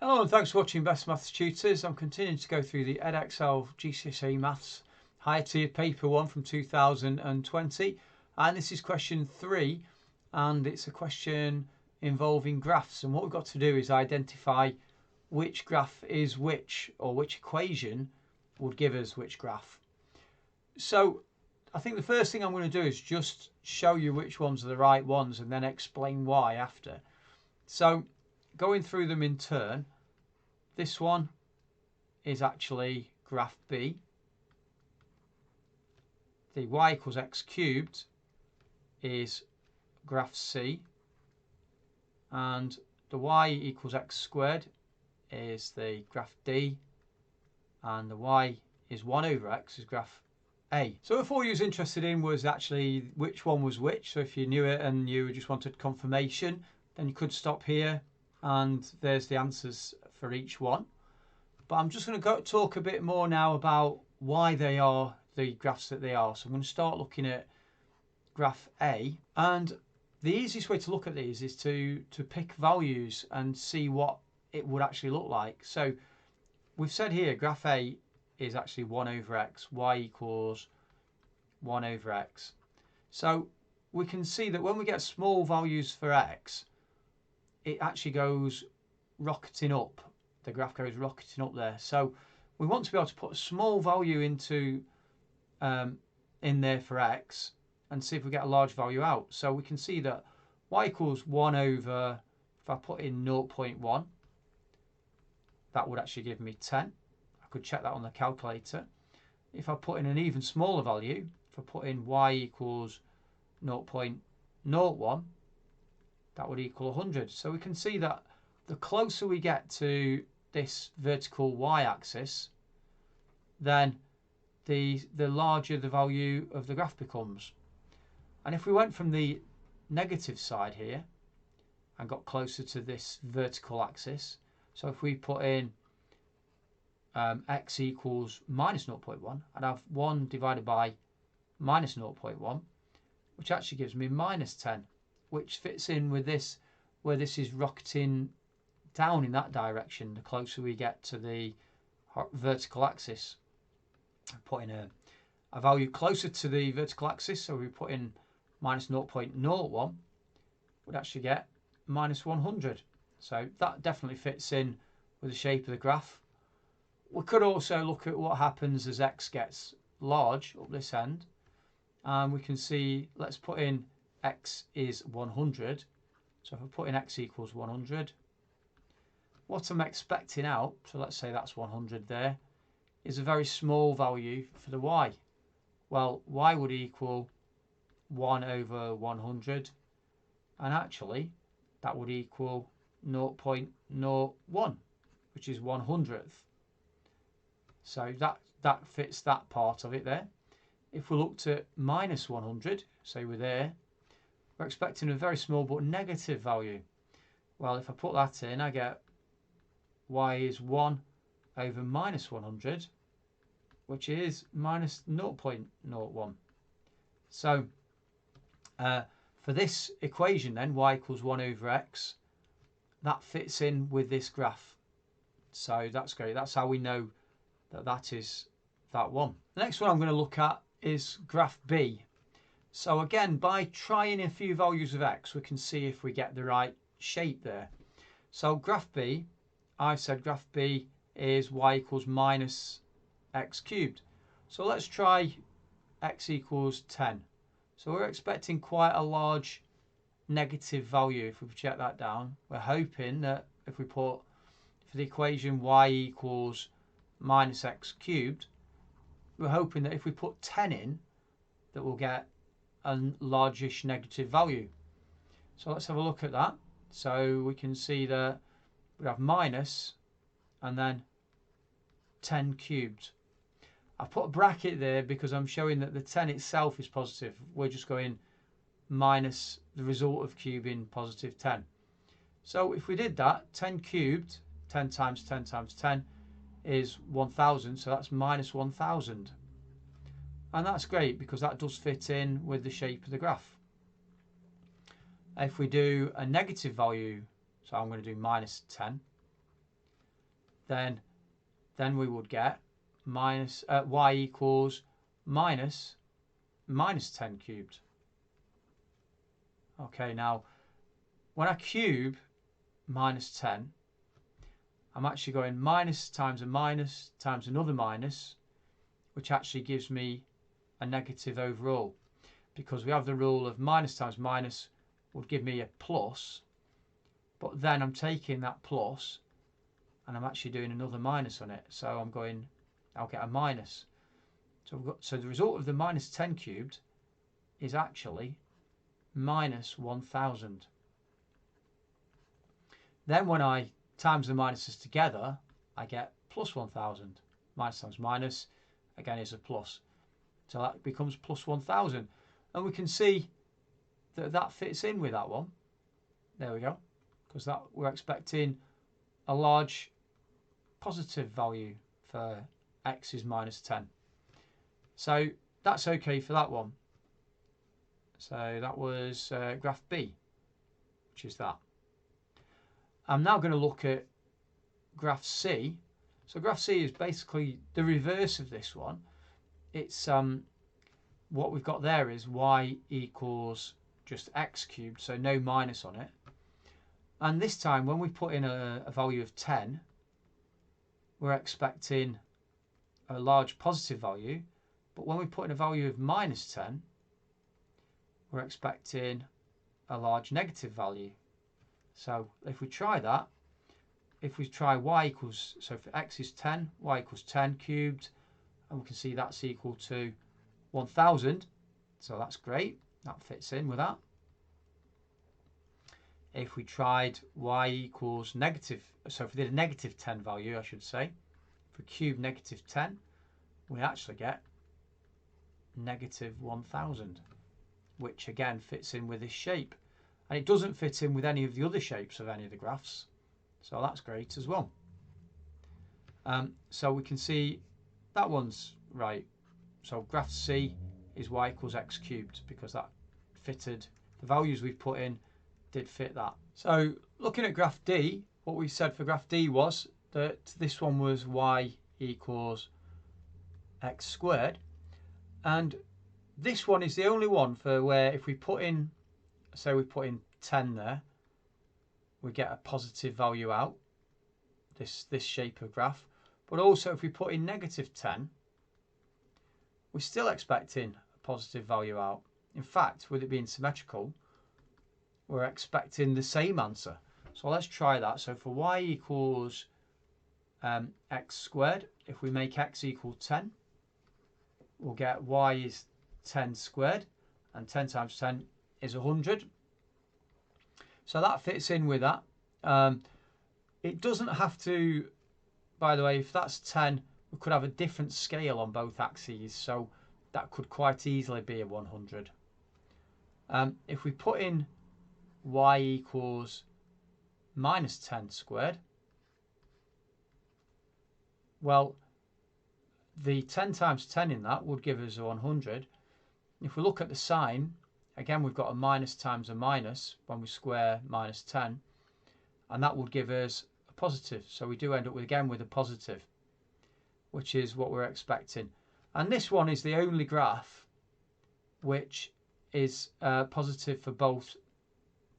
Hello and thanks for watching Best Maths Tutors. I'm continuing to go through the Edexcel GCSE Maths Higher Tier Paper 1 from 2020, and this is question 3, and it's a question involving graphs, and what we've got to do is identify which graph is which, or which equation would give us which graph. So I think the first thing I'm going to do is just show you which ones are the right ones and then explain why after. So going through them in turn, this one is actually graph B. The y equals x cubed is graph C. And the y equals x squared is the graph D. And the y is 1 over x is graph A. So if all you was interested in was actually which one was which, so if you knew it and you just wanted confirmation, then you could stop here and there's the answers for each one. But I'm just going to talk a bit more now about why they are the graphs that they are. So I'm going to start looking at graph A, and the easiest way to look at these is to pick values and see what it would actually look like. So we've said here graph A is actually 1 over x, y equals 1 over x. So we can see that when we get small values for x, it actually goes rocketing up. The graph goes rocketing up there. So we want to be able to put a small value into in there for x and see if we get a large value out. So we can see that y equals 1 over, if I put in 0.1, that would actually give me 10. I could check that on the calculator. If I put in an even smaller value, if I put in y equals 0.01, that would equal 100. So we can see that the closer we get to this vertical y-axis, then the larger the value of the graph becomes. And if we went from the negative side here and got closer to this vertical axis, so if we put in x equals minus 0.1, I'd have 1 divided by minus 0.1, which actually gives me minus 10, which fits in with this, where this is rocketing down in that direction the closer we get to the vertical axis. Putting a value closer to the vertical axis, so we put in minus 0.01, would actually get minus 100. So that definitely fits in with the shape of the graph. We could also look at what happens as x gets large up this end, and we can see, let's put in x is 100. So if I put in x equals 100, what I'm expecting out, so let's say that's 100 there, is a very small value for the y. Well, y would equal 1 over 100, and actually that would equal 0.01, which is 100th. So that fits that part of it there. If we looked at minus 100, say we're there, we're expecting a very small but negative value. Well, if I put that in, I get y is 1 over minus 100, which is minus 0.01. So for this equation then, y equals 1 over x, that fits in with this graph. So that's great. That's how we know that that is that one. The next one I'm going to look at is graph B. So again, by trying a few values of x, we can see if we get the right shape there. So graph B, I've said graph B is y equals minus x cubed. So let's try x equals 10. So we're expecting quite a large negative value if we project that down. We're hoping that if we put, for the equation y equals minus x cubed, we're hoping that if we put 10 in, that we'll get a largish negative value. So let's have a look at that. So we can see that we have minus and then 10 cubed. I put a bracket there because I'm showing that the 10 itself is positive. We're just going minus the result of cubing positive 10. So if we did that, 10 cubed, 10 times 10 times 10 is 1000, so that's minus 1000. And that's great because that does fit in with the shape of the graph. If we do a negative value, so I'm going to do minus 10, then we would get minus y equals minus 10 cubed. Okay, now when I cube minus 10, I'm actually going minus times a minus times another minus, which actually gives me a negative overall, because we have the rule of minus times minus would give me a plus, but then I'm taking that plus and I'm actually doing another minus on it, so I'll get a minus. So the result of the minus 10 cubed is actually minus 1000. Then when I times the minuses together, I get plus 1000. Minus times minus, again, is a plus. So that becomes plus 1000. And we can see that that fits in with that one. There we go. Because that we're expecting a large positive value for x is minus 10. So that's okay for that one. So that was graph B, which is that. I'm now going to look at graph C. So graph C is basically the reverse of this one. It's what we've got there is y equals just x cubed, so no minus on it. And this time when we put in a value of 10, we're expecting a large positive value. But when we put in a value of minus 10, we're expecting a large negative value. So if we try that, if we try y equals, so for x is 10, y equals 10 cubed, and we can see that's equal to 1000. So that's great. That fits in with that. If we tried y equals negative, so if we did a negative 10 value, I should say, for cube negative 10, we actually get negative 1000, which again fits in with this shape. And it doesn't fit in with any of the other shapes of any of the graphs. So that's great as well. So we can see that one's right. So graph C is y equals x cubed, because that fitted, the values we've put in did fit that. So looking at graph D, what we said for graph D was that this one was y equals x squared. And this one is the only one for where if we put in, say we put in 10 there, we get a positive value out, this shape of graph. But also if we put in negative 10, we're still expecting a positive value out. In fact, with it being symmetrical, we're expecting the same answer. So let's try that. So for y equals x squared, if we make x equal 10, we'll get y is 10 squared, and 10 times 10 is 100. So that fits in with that. It doesn't have to, by the way, if that's 10, we could have a different scale on both axes, so that could quite easily be a 100. If we put in y equals minus 10 squared, well, the 10 times 10 in that would give us a 100. If we look at the sign, again we've got a minus times a minus when we square minus 10, and that would give us a positive. So we do end up again with a positive, which is what we're expecting. And this one is the only graph which is positive for both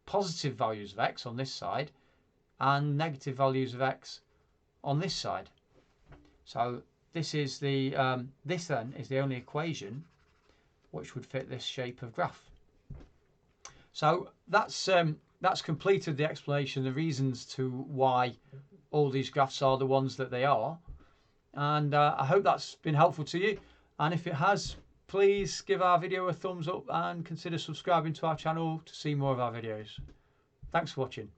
positive values of x on this side and negative values of x on this side. So this is the this then is the only equation which would fit this shape of graph. So that's completed the explanation, the reasons to why all these graphs are the ones that they are. And I hope that's been helpful to you. And if it has, please give our video a thumbs up and consider subscribing to our channel to see more of our videos. Thanks for watching.